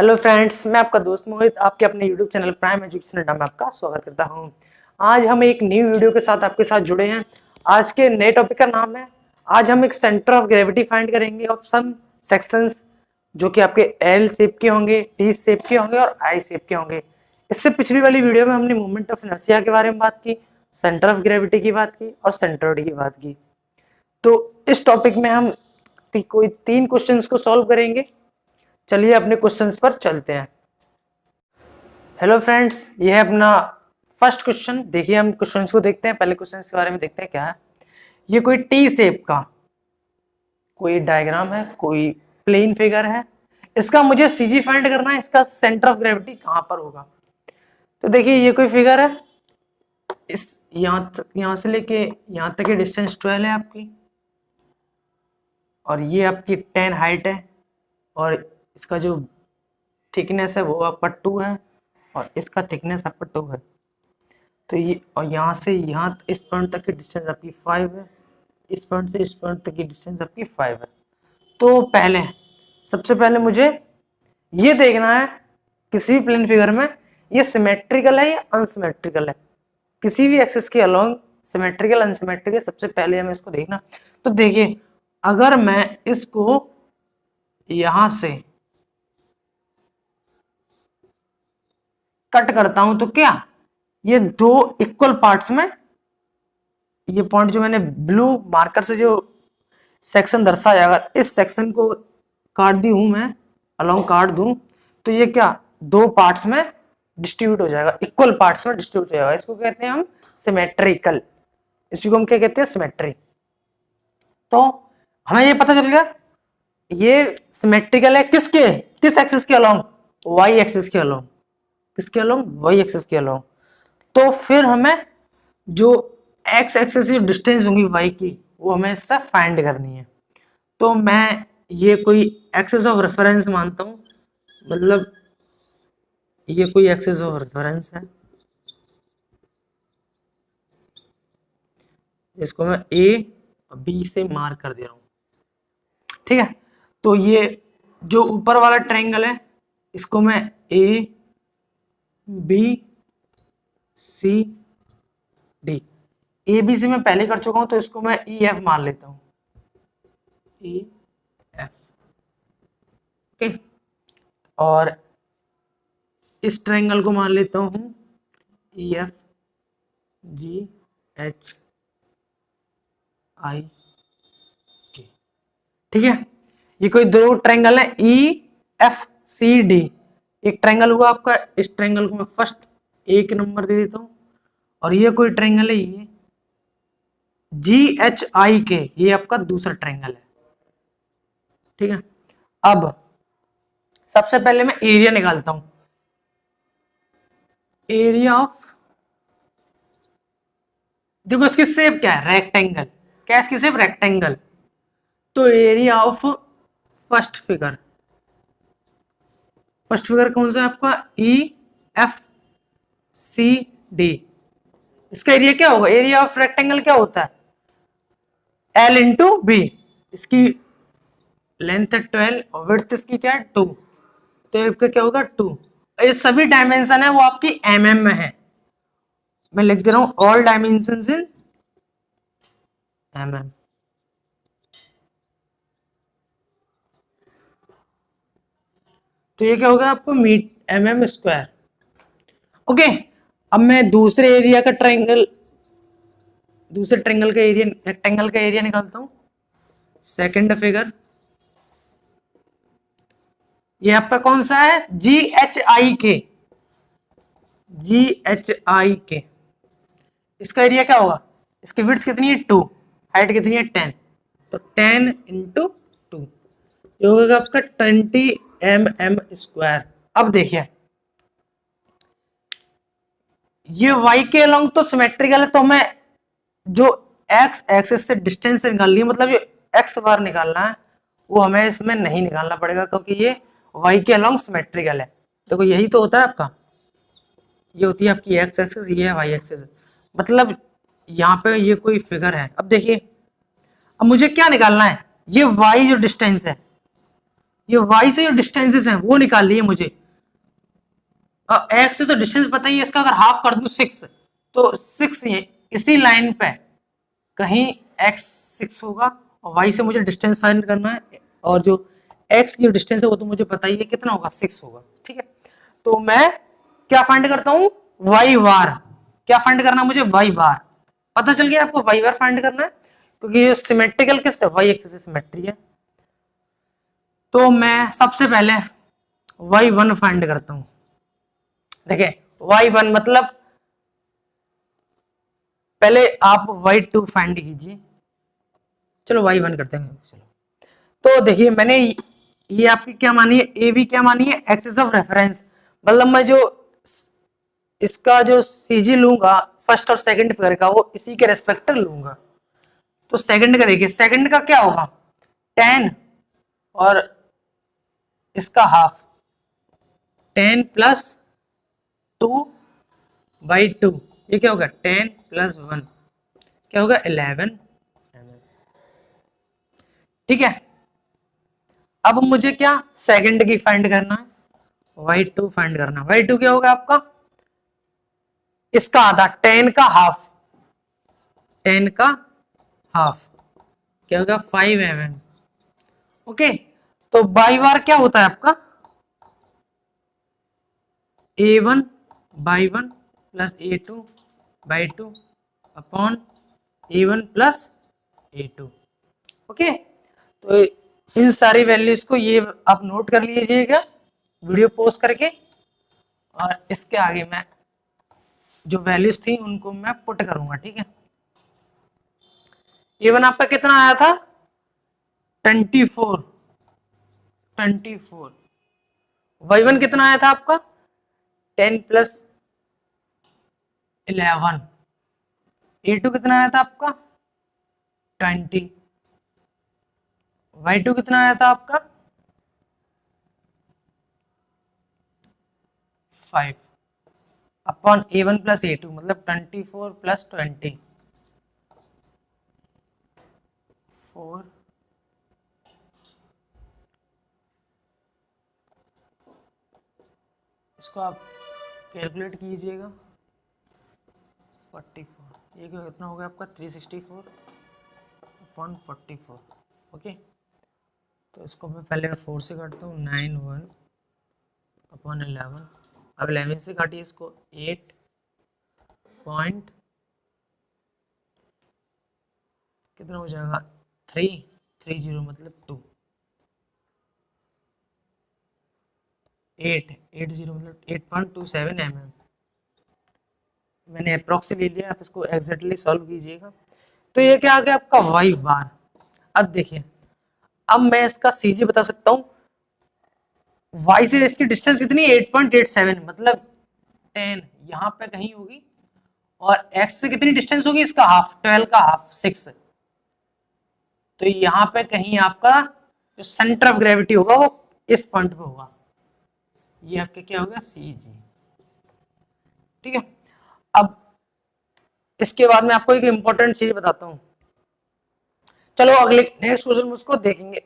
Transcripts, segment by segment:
Hello friends, मैं आपका दोस्त मोहित आपके अपने यूट्यूब चैनल प्राइम एजुकेशन अड्डा में आपका स्वागत करता हूं। आज हम एक न्यू वीडियो के साथ आपके साथ जुड़े हैं। आज के नए टॉपिक का नाम है, आज हम एक सेंटर ऑफ ग्रेविटी फाइंड करेंगे ऑफ सम सेक्शंस जो कि आपके एल शेप के होंगे, टी शेप के होंगे और आई शेप के होंगे। इससे पिछली वाली वीडियो में हमने मूवमेंट ऑफ इनर्शिया के बारे में बात की, सेंटर ऑफ ग्रेविटी की बात की और सेंट्रोइड की बात की। तो इस टॉपिक में हम कोई 3 क्वेश्चंस को सॉल्व करेंगे। चलिए अपने क्वेश्चंस पर चलते हैं। हेलो फ्रेंड्स, ये है अपना फर्स्ट क्वेश्चन। देखिए हम क्वेश्चंस को देखते हैं। पहले क्वेश्चंस के बारे में देखते हैं क्या है। ये कोई टी शेप का कोई डायग्राम है, कोई प्लेन फिगर है। इसका मुझे सीजी फाइंड करना है, इसका सेंटर ऑफ ग्रेविटी कहां पर होगा। तो देखिए ये कोई फिगर है, इस यहां से लेके यहां तक की डिस्टेंस 12 है आपकी, और ये आपकी 10 हाइट है, और इसका जो थिकनेस है वो आपका 2 है, और इसका थिकनेस आपका 2 है। तो ये और यहाँ से यहाँ इस पॉइंट तक की डिस्टेंस आपकी 5 है, इस पॉइंट से इस पॉइंट तक की डिस्टेंस आपकी 5 है। तो सबसे पहले मुझे ये देखना है किसी भी प्लेन फिगर में ये सिमेट्रिकल है या अनसिमेट्रिकल है। किसी भी एक्सिस के अलोंग सिमेट्रिकल अनसिमेट्रिकल सबसे पहले हमें इसको देखना। तो देखिए अगर मैं इसको यहां से कट करता हूं तो क्या ये 2 इक्वल पार्ट्स में, ये पॉइंट जो मैंने ब्लू मार्कर से जो सेक्शन दर्शाया, अगर इस सेक्शन को काट दी हूं मैं, अलोंग काट दूं, तो ये क्या 2 पार्ट्स में डिस्ट्रीब्यूट हो जाएगा, इक्वल पार्ट्स में डिस्ट्रीब्यूट हो जाएगा। इसको कहते हैं हम सिमेट्रिकल, इसको हम क्या कहते हैं, सिमेट्री। तो हमें ये पता चल गया ये सिमेट्रिकल है किस एक्सिस के अलोंग, वाई एक्सिस के अलोंग। किसके अलोंग, वाई एक्सिस के अलोंग। तो फिर हमें जो एक्स एक्सिस की डिस्टेंस होंगी वाई की, वो हमें इससे फाइंड करनी है। तो मैं ये कोई एक्सिस ऑफ रेफरेंस मानता हूं, मतलब ये कोई एक्सिस ऑफ रेफरेंस है, इसको मैं ए और बी से मार्क कर दे रहा हूं, ठीक है। तो ये जो ऊपर वाला ट्रायंगल है इसको मैं A B C D, A B C मैं पहले कर चुका हूं, तो इसको मैं ई एफ मान लेता हूं, ई एफ, ओके। और इस ट्रायंगल को मान लेता हूं E F G H I के, ठीक है। ये कोई 2 ट्रायंगल है ई एफ सी डी। एक ट्रायंगल हुआ आपका, इस ट्रायंगल को मैं फर्स्ट 1 नंबर दे देता हूं, और ये कोई ट्रायंगल है ये जी एच आई के, ये आपका दूसरा ट्रायंगल है, ठीक है। अब सबसे पहले मैं एरिया निकालता हूं, एरिया ऑफ, देखो इसकी शेप क्या है, रेक्टेंगल। क्या इसकी शेप, रेक्टेंगल। तो एरिया ऑफ फर्स्ट फिगर कौन सा है आपका, ई एफ सी डी। इसका एरिया क्या होगा, एरिया ऑफ रेक्टेंगल क्या होता है, एल इंटू बी। इसकी लेंथ है 12 और विड्थ इसकी क्या है 2, तो इसका क्या होगा 2। ये सभी डायमेंशन है वो आपकी mm में है, मैं लिख दे रहा हूं ऑल डायमेंशन इन mm। तो ये क्या होगा आपको मीट mm स्क्वायर, ओके। अब मैं दूसरे ट्रायंगल का एरिया, रेक्टेंगल का एरिया निकालता हूं। सेकंड फिगर ये आपका कौन सा है, जी एच आई के। इसका एरिया क्या होगा, इसकी विड्थ कितनी है 2, हाइट कितनी है 10, तो 10 इंटू 2 ये होगा आपका 20 mm स्क्वायर। अब देखिए ये y के अलोंग तो सिमेट्रिकल है, तो मैं जो x एक्सिस से डिस्टेंस निकालनी है, मतलब जो x बार निकालना है वो हमें इसमें नहीं निकालना पड़ेगा, क्योंकि ये y के अलोंग सिमेट्रिकल है। देखो यही तो होता है आपका, ये होती है आपकी x एक्सिस, ये है y एक्सिस, मतलब यहाँ पे ये कोई फिगर है। अब देखिए अब मुझे क्या निकालना है, ये y जो डिस्टेंस है ये y से जो डिस्टेंसेस हैं वो निकाल लिए मुझे। x से तो डिस्टेंस पता ही है, इसका अगर हाफ कर दूं 6, तो 6 ये इसी लाइन पे कहीं x 6 होगा, और y से मुझे डिस्टेंस फाइंड करना है, और जो x की डिस्टेंस है वो तो मुझे पता ही है कितना होगा, 6 होगा। ठीक है, तो मैं क्या फाइंड करता हूं, y बार। क्या फाइंड करना है मुझे, y बार। पता चल गया आपको y बार फाइंड करना है, क्योंकि ये सिमेट्रिकल किस y एक्सिस से सिमेट्री है। तो मैं सबसे पहले y1 फाइंड करता हूं। देखिए y1 मतलब पहले आप y2 फाइंड कीजिए। चलो y1 करते हैं। चलो, तो देखिए मैंने ये आपकी क्या मानी है, ए बी क्या मानी है, एक्सिस ऑफ रेफरेंस। मतलब मैं जो इसका जो सीजी लूंगा फर्स्ट और सेकंड फिगर का, वो इसी के रेस्पेक्ट लूंगा। तो सेकंड का देखिए, सेकंड का क्या होगा, 10 और इसका हाफ, 10 प्लस 2/2, ये क्या होगा 10 प्लस 1 क्या होगा 11। ठीक है, अब मुझे क्या सेकंड की फाइंड करना है, y2 फाइंड करना है। y2 क्या होगा आपका, इसका आधा, 10 का हाफ, 10 का हाफ क्या होगा 5 mm। ओके, तो बाई बार क्या होता है आपका, a1/1 plus a2/2 upon a1 plus a2। Okay, तो इन सारी वैल्यूज को ये आप नोट कर लीजिएगा वीडियो पोस्ट करके, और इसके आगे मैं जो वैल्यूज थी उनको मैं पुट करूंगा। ठीक है, a1 आपका कितना आया था 24, y1 कितना आया था आपका 10 प्लस 11, a2 कितना आया था आपका 20, y2 कितना आया था आपका 5 अपॉन a1 प्लस a2, मतलब 24 प्लस 20 4। इसको आप कैलकुलेट कीजिएगा 44, ये कितना हो गया आपका 364 अपॉन 44। ओके, तो इसको मैं पहले 4 से काटता हूँ, 9 1 अपॉन 11, अब 11 से काटिए इसको 8 पॉइंट कितना हो जाएगा 330 मतलब 2, 880 मतलब 8.27 mm। मैंने अप्रोक्स ले लिया, आप इसको एग्जैक्टली सॉल्व कीजिएगा। तो ये क्या आ गया आपका y बार। अब देखिए, अब मैं इसका सीजी बता सकता हूँ, y से इसकी डिस्टेंस कितनी 8.87 मतलब 10 यहाँ पे कहीं होगी, और x से कितनी डिस्टेंस होगी इसका हाफ, 12 का हाफ 6, तो यहाँ पे कहीं आपका जो सेंटर ऑफ ग्रेविटी होगा वो इस पॉइंट पे होगा, ये आपके क्या होगा सी जी। ठीक है, अब इसके बाद मैं आपको एक इंपॉर्टेंट चीज बताता हूं। चलो अगले नेक्स्ट क्वेश्चन में उसको देखेंगे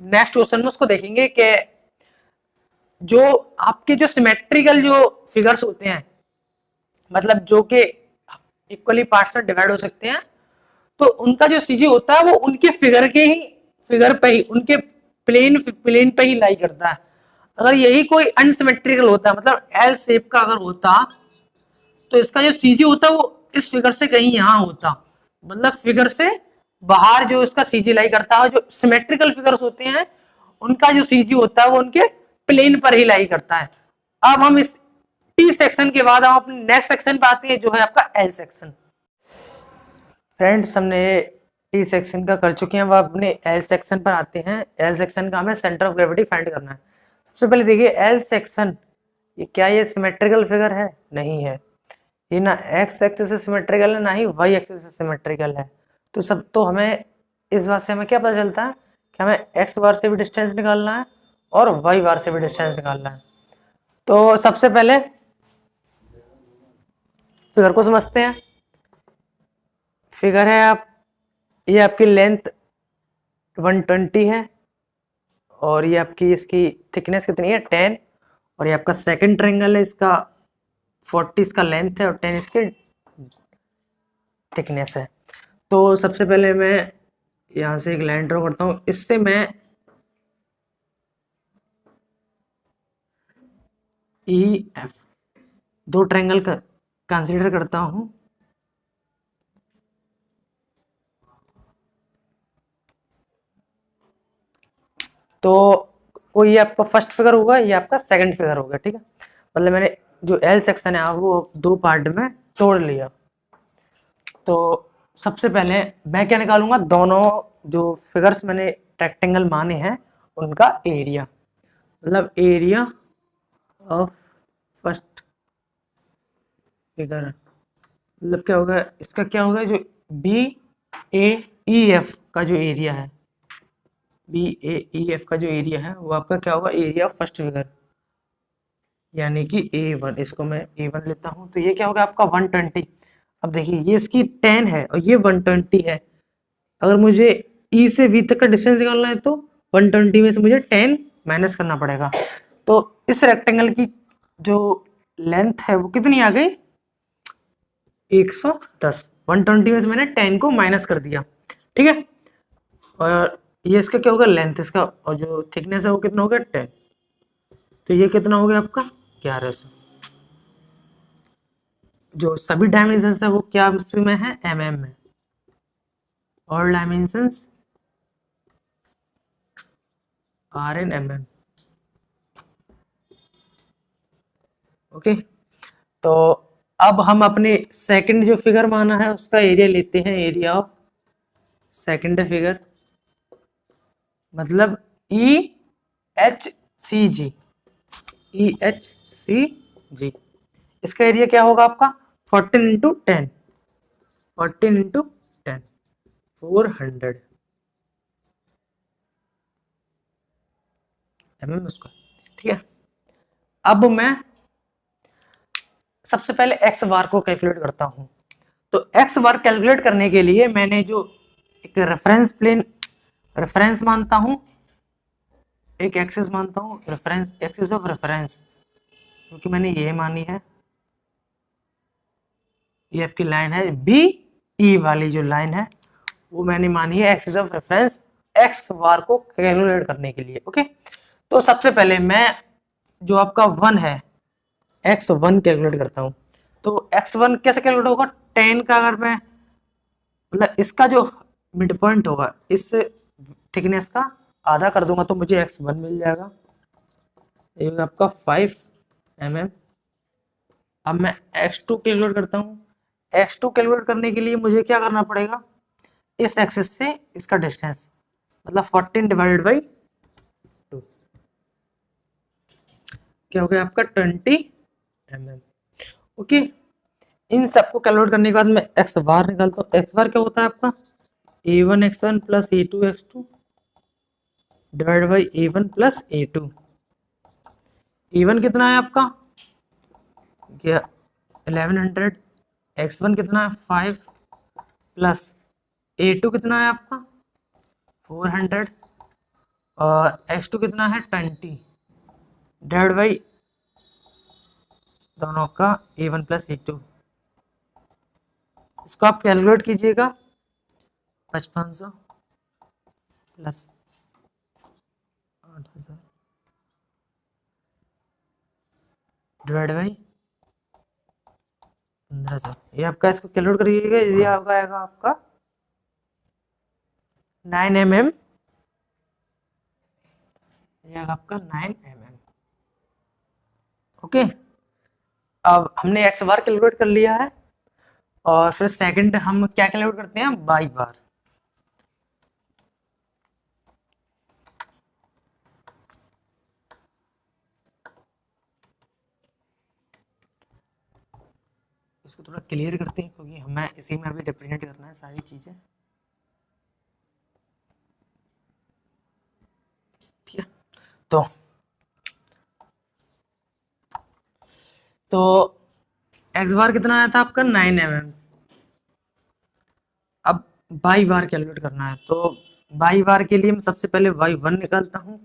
नेक्स्ट क्वेश्चन में उसको देखेंगे कि जो आपके जो सिमेट्रिकल जो फिगर्स होते हैं, मतलब जो कि इक्वली पार्ट्स में डिवाइड हो सकते हैं, तो उनका जो सीजी होता है वो उनके फिगर पे ही उनके प्लेन पे ही लाई करता है। अगर यही कोई अनसिमेट्रिकल होता है, मतलब एल शेप का अगर होता, तो इसका जो सीजी होता है वो इस फिगर से कहीं यहाँ होता, मतलब फिगर से बाहर जो इसका सीजी लाई करता है। जो सिमेट्रिकल फिगर्स होते हैं उनका जो सीजी होता है वो उनके प्लेन पर ही लाई करता है। अब हम इस टी सेक्शन के बाद हम अपने नेक्स्ट सेक्शन पे आते हैं, जो है आपका एल सेक्शन। फ्रेंड्स, हमने टी सेक्शन का कर चुके हैं, अब अपने एल सेक्शन पर आते हैं। एल सेक्शन का हमें सेंटर ऑफ ग्रेविटी फाइंड करना है। सबसे पहले देखिए एल सेक्शन, ये क्या ये सिमेट्रिकल फिगर है? नहीं है, ये ना एक्स एक्सिस से सिमेट्रिकल है ना ही वाई एक्सिस से सिमेट्रिकल है। तो हमें इस बात से हमें क्या पता चलता है कि हमें एक्स बार से भी डिस्टेंस निकालना है और वाई बार से भी डिस्टेंस निकालना है। तो सबसे पहले फिगर को समझते हैं। फिगर है आप, ये आपकी लेंथ 120 है, और ये आपकी इसकी थिकनेस कितनी है 10, और ये आपका सेकंड ट्रायंगल है, इसका 40 इसका लेंथ है और 10 इसकी थिकनेस है। तो सबसे पहले मैं यहाँ से एक लाइन ड्रॉ करता हूँ, इससे मैं ई एफ दो ट्रायंगल का कंसीडर करता हूँ। तो कोई ये आपका फर्स्ट फिगर होगा, ये आपका सेकंड फिगर होगा, ठीक है। मतलब मैंने जो एल सेक्शन है वो दो पार्ट में तोड़ लिया। तो सबसे पहले मैं क्या निकालूंगा, दोनों जो फिगर्स मैंने रेक्टेंगल माने हैं उनका एरिया, मतलब एरिया ऑफ फर्स्ट फिगर, मतलब क्या होगा इसका, क्या होगा जो बी ए ई एफ का जो एरिया है, बी ए ई एफ का जो एरिया है वो आपका क्या होगा, एरिया ऑफ फर्स्ट फिगर, यानी कि A1। इसको मैं A1 लेता हूँ, तो ये क्या होगा आपका 120। अब देखिए ये इसकी 10 है और ये 120 है। अगर मुझे E से V तक का डिस्टेंस निकालना है तो 120 में से मुझे 10 माइनस करना पड़ेगा। तो इस रेक्टेंगल की जो लेंथ है वो कितनी आ गई, 110। 120 में से मैंने 10 को माइनस कर दिया, ठीक है। और ये इसका क्या होगा, लेंथ इसका, और जो थिकनेस है वो कितना होगा 10। तो ये कितना हो गया आपका 1100। जो सभी डायमेंशन है वो क्या में है, mm में। All dimensions are in mm। Okay, तो अब हम अपने सेकंड जो फिगर माना है उसका एरिया लेते हैं, एरिया ऑफ सेकंड फिगर, मतलब ई एच सी जी, ई एच सी जी। इसका एरिया क्या होगा आपका 14 इंटू 10, 14 इंटू 10, 400 mm उसका, ठीक है। अब मैं सबसे पहले एक्स बार को कैलकुलेट करता हूं। तो एक्स बार कैलकुलेट करने के लिए मैंने जो एक रेफरेंस प्लेन, रेफरेंस मानता हूं, एक एक्सिस मानता हूं, रेफरेंस, एक्सिस ऑफ रेफरेंस, क्योंकि मैंने ये मानी है, ये आपकी लाइन है बी ई वाली जो लाइन है वो मैंने मानी है एक्सिस ऑफ रेफरेंस एक्स बार को कैलकुलेट करने के लिए। ओके, तो सबसे पहले मैं जो आपका 1 है x1 कैलकुलेट करता हूँ। तो x1 कैसे कैलकुलेट होगा, 10 का अगर मैं, मतलब इसका जो मिड पॉइंट होगा इस थिकनेस का आधा कर दूंगा तो मुझे x1 मिल जाएगा, ये होगा आपका 5 mm। अब मैं x2 कैलकुलेट करता हूँ। x2 कैलकुलेट करने के लिए मुझे क्या करना पड़ेगा, इस एक्सिस से इसका डिस्टेंस, मतलब 14 डिवाइडेड बाई 2, क्या हो गया आपका 20 mm। ओके, इन सबको कैलकुलेट करने के बाद मैं एक्स बार निकालता हूँ। एक्स बार क्या होता है आपका a1 x1 plus a2 x2 divide by a1 plus a2। a1 कितना है आपका, क्या 1100, x1 कितना है 5 प्लस a2 कितना है आपका 400 और x2 कितना है 20 डिवाइड बाई दोनों का a1 प्लस a2। इसको आप कैलकुलेट कीजिएगा, 5500 प्लस 8000 डिवाइड बाई 1500। ये आपका, इसको कैलकुलेट करिएगा, ये आएगा आपका 9 mm, ये आएगा आपका 9 mm। ओके, अब हमने एक्स बार कैलकुलेट कर लिया है और फिर सेकंड हम क्या कैलकुलेट करते हैं, वाई बार। इसको थोड़ा क्लियर करते हैं क्योंकि हमें इसी में अभी रिप्रेजेंट करना है सारी चीजें, ठीक है। तो एक्स बार कितना आया था आपका 9 mm। अब वाई बार कैलकुलेट करना है, तो वाई बार के लिए मैं सबसे पहले y1 निकालता हूँ।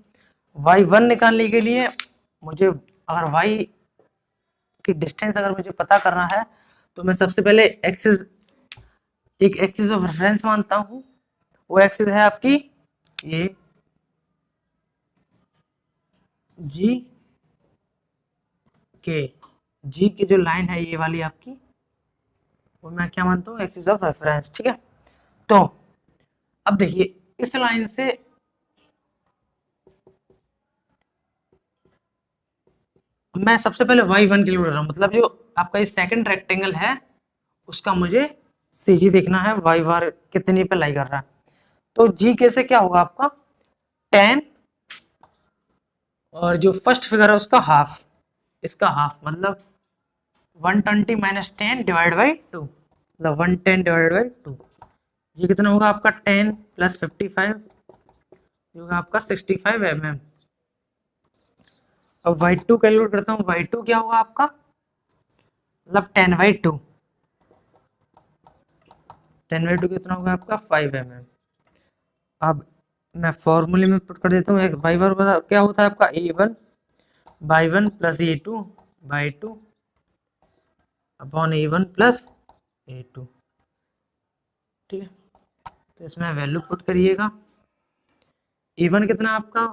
y1 निकालने के लिए मुझे अगर y की डिस्टेंस अगर मुझे पता करना है तो मैं सबसे पहले एक्सिस, एक एक्सिस ऑफ रेफरेंस मानता हूं। वो एक्सिस है आपकी ये जी की जो लाइन है ये वाली आपकी, वो मैं क्या मानता हूँ एक्सिस ऑफ रेफरेंस। ठीक है, तो अब देखिए इस लाइन से मैं सबसे पहले y1 कैलकुलेट कर रहा हूँ, मतलब जो आपका ये सेकंड रेक्टेंगल है उसका मुझे सीजी देखना है y बार कितनी पे लाई कर रहा है। तो जी के से क्या होगा आपका 10 और जो फर्स्ट फिगर है उसका हाफ, इसका हाफ मतलब 120 माइनस 10 डिवाइड बाई 2, मतलब 110 डिवाइड बाई 2। ये कितना होगा आपका 10 प्लस 55 जो होगा आपका 65 mm। अब y2 कैलकुलेट करता हूँ, y2 क्या होगा आपका मतलब 10/2, 10/2 कितना होगा आपका 5 mm। अब मैं फॉर्मूले में पुट कर देता हूँ, एक वाई बार क्या होता है आपका a1/1 plus a2/2 upon a1 plus a2। ठीक है, तो इसमें वैल्यू पुट करिएगा। a1 कितना आपका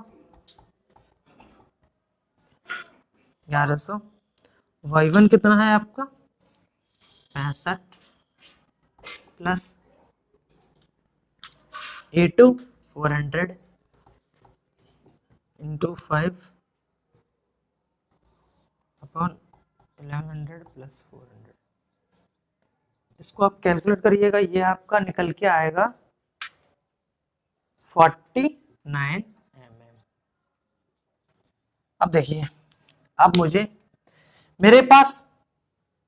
1100, y1 कितना है आपका 65 plus a2 400 into 5 upon 1100 plus 400। इसको आप कैलकुलेट करिएगा, ये आपका निकल के आएगा 49 mm। अब देखिए, अब मुझे मेरे पास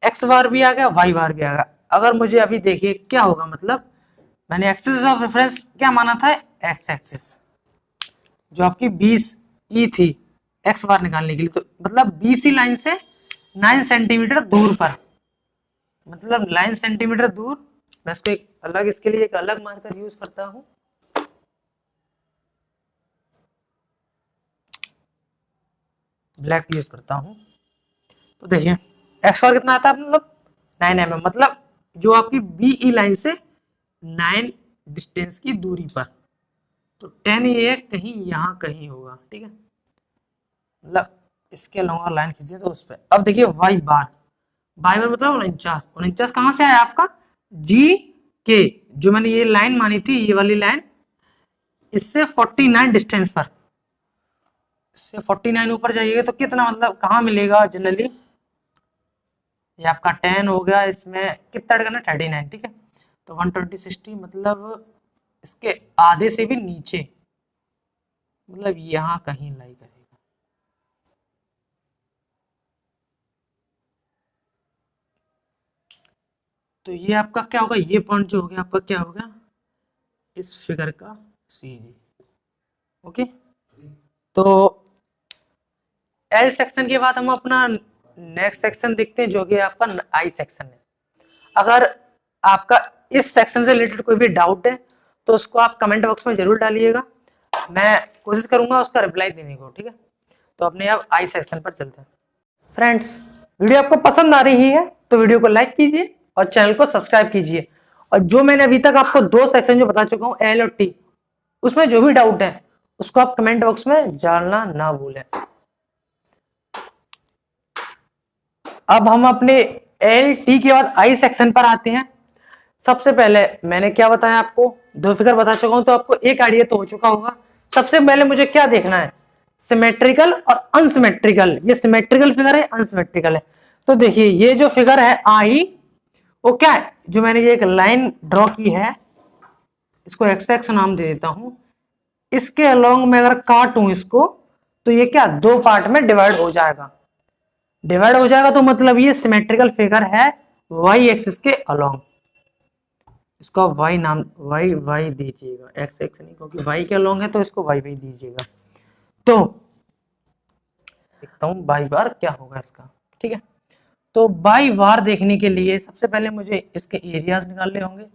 एक्स बार भी आ गया वाई बार भी आ गया। अगर मुझे अभी देखिए क्या होगा, मतलब मैंने एक्सिस ऑफ रेफरेंस क्या माना था एक्स एक्सिस, जो आपकी 20 ई थी एक्स बार निकालने के लिए, तो मतलब 20 ई लाइन से 9 सेंटीमीटर दूर पर, मतलब 9 सेंटीमीटर दूर। मैं इसको एक अलग, इसके लिए एक अलग मार्कर यूज करता हूं, ब्लैक यूज करता हूं। तो देखिए एक्स बार कितना आता है मतलब 9 mm, मतलब जो आपकी बीई लाइन से 9 डिस्टेंस की दूरी पर, तो 10 ये कहीं यहाँ कहीं होगा। ठीक है, मतलब इसके अलावा लाइन खींचिए तो उस पर। अब देखिए वाई बार मतलब 49 कहाँ से आया आपका जी के, जो मैंने ये लाइन मानी थी ये वाली लाइन, इससे 49 डिस्टेंस पर, इससे 49 ऊपर जाइएगा तो कितना मतलब कहाँ मिलेगा जनरली, ये आपका 10 हो गया, इसमें कितना ऐड करना 39। ठीक है, तो 120 60 मतलब इसके आधे से भी नीचे, मतलब यहाँ कहीं लाई करेगा। तो ये आपका क्या होगा, ये पॉइंट जो हो गया आपका क्या होगा इस फिगर का सी जी। ओके, तो एल सेक्शन के बाद हम अपना नेक्स्ट सेक्शन देखते हैं जो कि आपका आई सेक्शन है। अगर आपका इस सेक्शन से रिलेटेड कोई भी डाउट है तो उसको आप कमेंट बॉक्स में जरूर डालिएगा, मैं कोशिश करूंगा उसका रिप्लाई देने को। ठीक है, तो अपने आप आई सेक्शन पर चलते हैं। फ्रेंड्स, वीडियो आपको पसंद आ रही है तो वीडियो को लाइक कीजिए और चैनल को सब्सक्राइब कीजिए। और जो मैंने अभी तक आपको 2 सेक्शन जो बता चुका हूँ एल और टी, उसमें जो भी डाउट है उसको आप कमेंट बॉक्स में डालना ना भूलें। अब हम अपने एल टी के बाद आई सेक्शन पर आते हैं। सबसे पहले मैंने क्या बताया आपको, 2 फिगर बता चुका हूं तो आपको एक आइडिया तो हो चुका होगा। सबसे पहले मुझे क्या देखना है, सिमेट्रिकल और अनसिमेट्रिकल। ये सिमेट्रिकल फिगर है, अनसिमेट्रिकल है। तो देखिए ये जो फिगर है आई, वो क्या है, जो मैंने ये एक लाइन ड्रॉ की है, इसको एक्स एक्स नाम दे देता हूं। इसके अलोंग में अगर काटूं इसको तो ये क्या 2 पार्ट में डिवाइड हो जाएगा। डिवाइड हो जाएगा तो मतलब ये सिमेट्रिकल फिगर है वाई एक्सिस के अलोंग। इसको वाई नाम वाई वाई दीजिएगा, एक्स एक्स नहीं, क्योंकि वाई के अलोंग है तो इसको वाई वाई दीजिएगा। तो देखता हूं बाई बार क्या होगा इसका। ठीक है, तो बाई बार देखने के लिए सबसे पहले मुझे इसके एरियाज निकालने होंगे।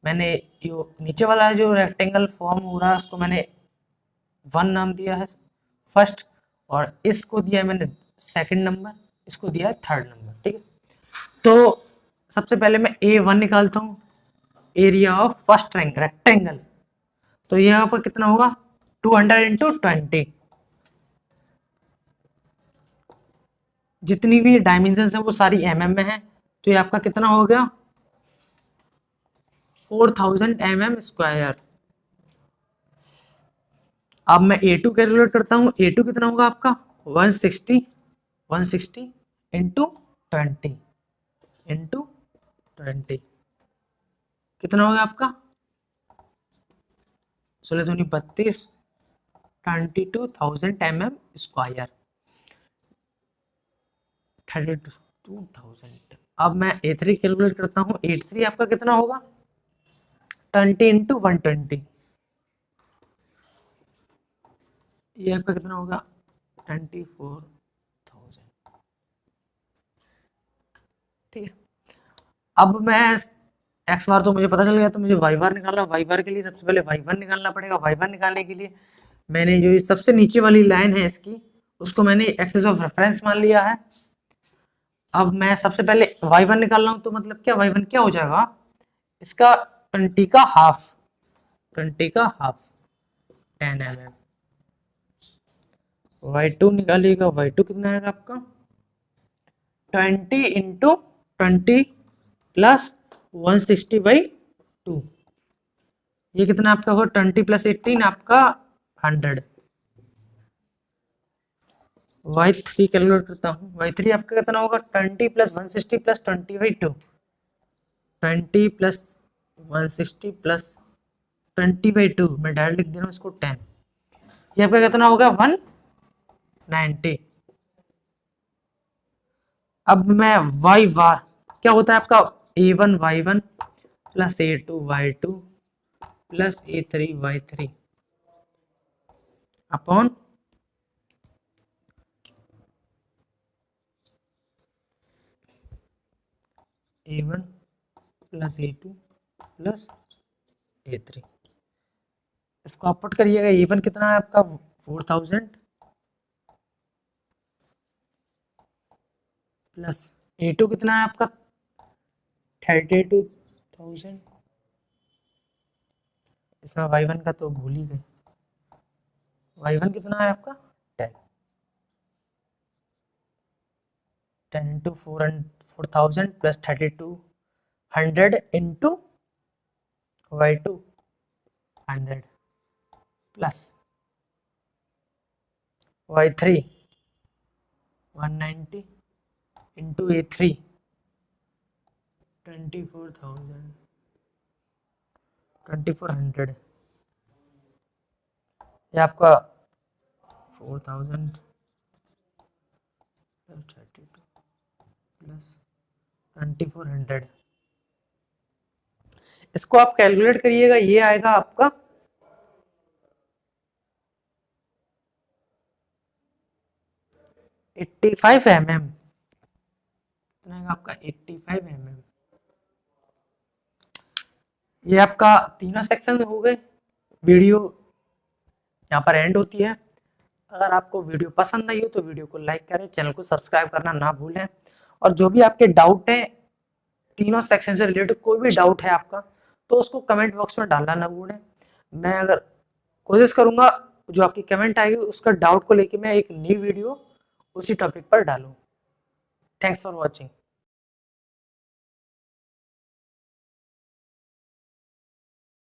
मैंने जो नीचे वाला जो रेक्टेंगल फॉर्म हो रहा है उसको मैंने 1 नाम दिया है, फर्स्ट, और इसको दिया है मैंने सेकंड नंबर, इसको दिया है थर्ड नंबर। ठीक है, तो सबसे पहले मैं A1 निकालता हूँ, एरिया ऑफ फर्स्ट रेक्टेंगल। तो ये आपका कितना होगा 200 इंटू 20, जितनी भी डायमेंशन है वो सारी mm में है, तो ये आपका कितना हो गया 4000 mm स्क्वायर। अब मैं A2 कैलकुलेट करता हूँ, A2 कितना होगा आपका 160 इंटू 20 इंटू 20 कितना होगा आपका 16 दूनी 32, 22,000 mm स्क्वायर, 32,000। अब मैं A3 कैलकुलेट करता हूँ, A3 आपका कितना होगा 20 इंटू 120, ये आपका कितना होगा 24,000। ठीक है, अब मैं एक्स बार तो मुझे पता चल गया, तो मुझे वाई बार निकालना। वाई बार के लिए सबसे पहले वाई वन निकालना पड़ेगा। वाई वन निकालने के लिए मैंने जो सबसे नीचे वाली लाइन है इसकी, उसको मैंने एक्सिस ऑफ रेफरेंस मान लिया है। अब मैं सबसे पहले वाई वन निकाल रहा हूँ, तो मतलब क्या वाई वन क्या हो जाएगा इसका 20 का हाफ, 20 का हाफ 10 mm। वाई टू निकालिएगा, वाई टू कितना आएगा आपका 20 इंटू 20 प्लस 160/2, ये कितना आपका होगा 20 प्लस 18 आपका 100। y3 कैलकुलेट करता हूँ, y3 आपका कितना होगा 20 प्लस 160 प्लस 20/2, 20 प्लस 160 प्लस 20/2, मैं डायरेक्ट लिख दे रहा हूँ इसको 10, ये आपका कितना होगा 190। अब मैं वाई बार क्या होता है आपका A1 y1 plus A2 y2 plus A3 y3 upon A1 plus A2 plus A3। इसको आप पुट करिएगा, A1 कितना है आपका 4000 प्लस A2 कितना है आपका 32,000, इसमें y1 का तो भूल ही गए, y1 कितना है आपका 10 into 4,000 plus 3200 into y2 100 plus y3 190 into A3 2400, ये आपका 4000 प्लस 2400, इसको आप कैलकुलेट करिएगा, ये आएगा आपका 85 mm, कितना आएगा आपका 85 mm। ये आपका तीनों सेक्शन हो गए। वीडियो यहाँ पर एंड होती है। अगर आपको वीडियो पसंद आई हो तो वीडियो को लाइक करें, चैनल को सब्सक्राइब करना ना भूलें, और जो भी आपके डाउट है तीनों सेक्शन से रिलेटेड कोई भी डाउट है आपका तो उसको कमेंट बॉक्स में डालना ना भूलें। मैं अगर कोशिश करूंगा जो आपकी कमेंट आएगी उसका डाउट को लेके मैं एक न्यू वीडियो उसी टॉपिक पर डालूं। Thanks for watching.